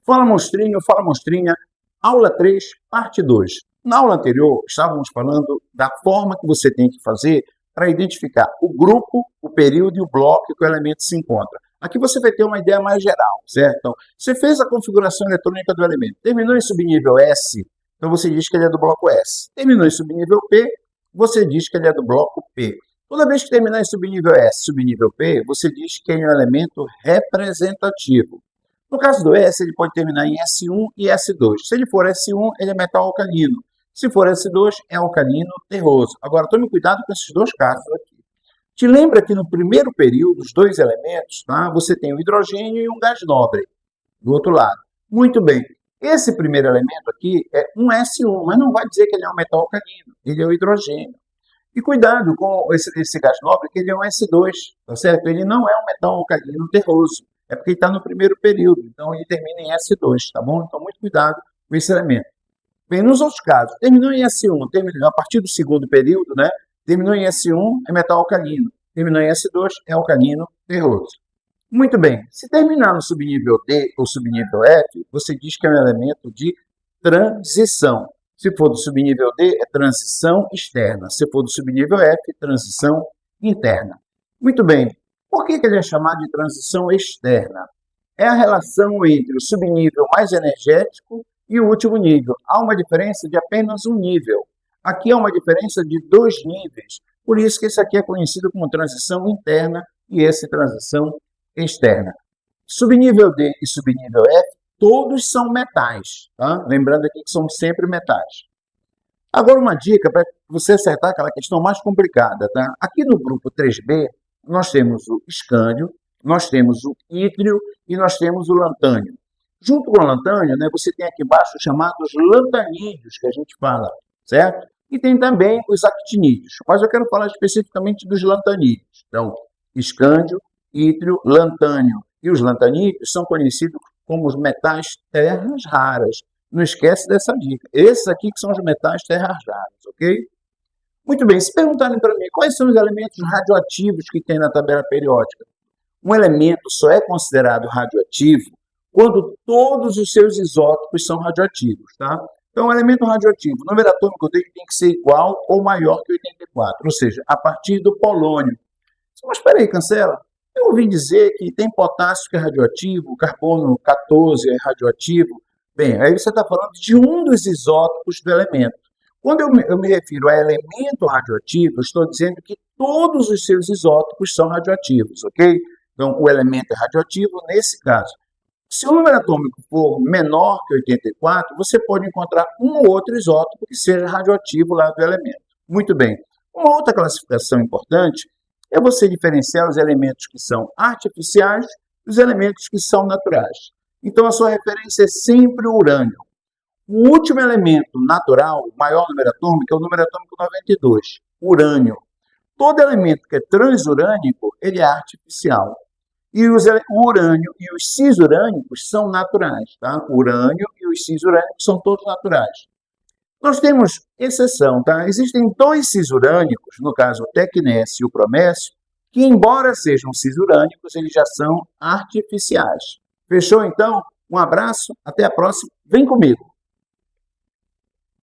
Fala Mostrinha, aula 3, parte 2. Na aula anterior, estávamos falando da forma que você tem que fazer para identificar o grupo, o período e o bloco que o elemento se encontra. Aqui você vai ter uma ideia mais geral, certo? Então, você fez a configuração eletrônica do elemento, terminou em subnível S, então você diz que ele é do bloco S. Terminou em subnível P, você diz que ele é do bloco P. Toda vez que terminar em subnível S, subnível P, você diz que ele é um elemento representativo. No caso do S, ele pode terminar em S1 e S2. Se ele for S1, ele é metal alcalino. Se for S2, é alcalino terroso. Agora, tome cuidado com esses dois casos aqui. Te lembra que no primeiro período, os dois elementos, tá? Você tem o hidrogênio e um gás nobre do outro lado. Muito bem. Esse primeiro elemento aqui é um S1, mas não vai dizer que ele é um metal alcalino. Ele é o hidrogênio. E cuidado com esse gás nobre, que ele é um S2, tá certo? Ele não é um metal alcalino terroso. É porque ele está no primeiro período, então ele termina em S2, tá bom? Então, muito cuidado com esse elemento. Bem, nos outros casos, terminou em S1, terminou a partir do segundo período, né? Terminou em S1, é metal alcalino. Terminou em S2, é alcalino terroso. Muito bem, se terminar no subnível D ou subnível F, você diz que é um elemento de transição. Se for do subnível D, é transição externa. Se for do subnível F, transição interna. Muito bem. Por que ele é chamado de transição externa? É a relação entre o subnível mais energético e o último nível. Há uma diferença de apenas um nível. Aqui há uma diferença de 2 níveis. Por isso que esse aqui é conhecido como transição interna e esse transição externa. Subnível D e subnível F, todos são metais. Tá? Lembrando aqui que são sempre metais. Agora uma dica para você acertar aquela questão mais complicada. Tá? Aqui no grupo 3B, nós temos o escândio, nós temos o ítrio e nós temos o lantânio. Junto com o lantânio, né, você tem aqui embaixo os chamados lantanídeos, que a gente fala, certo? E tem também os actinídeos, mas eu quero falar especificamente dos lantanídeos. Então, escândio, ítrio, lantânio e os lantanídeos são conhecidos como os metais terras raras. Não esquece dessa dica. Esses aqui que são os metais terras raras, ok? Muito bem, se perguntarem para mim quais são os elementos radioativos que tem na tabela periódica, um elemento só é considerado radioativo quando todos os seus isótopos são radioativos, tá? Então, o elemento radioativo, o número atômico dele tem que ser igual ou maior que 84, ou seja, a partir do polônio. Mas espera aí, Cancela, eu ouvi dizer que tem potássio que é radioativo, carbono 14 é radioativo. Bem, aí você está falando de um dos isótopos do elemento. Quando eu me refiro a elemento radioativo, eu estou dizendo que todos os seus isótopos são radioativos, ok? Então, o elemento é radioativo nesse caso. Se o número atômico for menor que 84, você pode encontrar um ou outro isótopo que seja radioativo lá do elemento. Muito bem. Uma outra classificação importante é você diferenciar os elementos que são artificiais dos elementos que são naturais. Então, a sua referência é sempre o urânio. O último elemento natural, o maior número atômico, é o número atômico 92, urânio. Todo elemento que é transurânico, ele é artificial. E o urânio e os cisurânicos são naturais. Tá? O urânio e os cisurânicos são todos naturais. Nós temos exceção. Tá? Existem 2 cisurânicos, no caso o tecnécio e o promécio, que embora sejam cisurânicos, eles já são artificiais. Fechou, então? Um abraço, até a próxima. Vem comigo!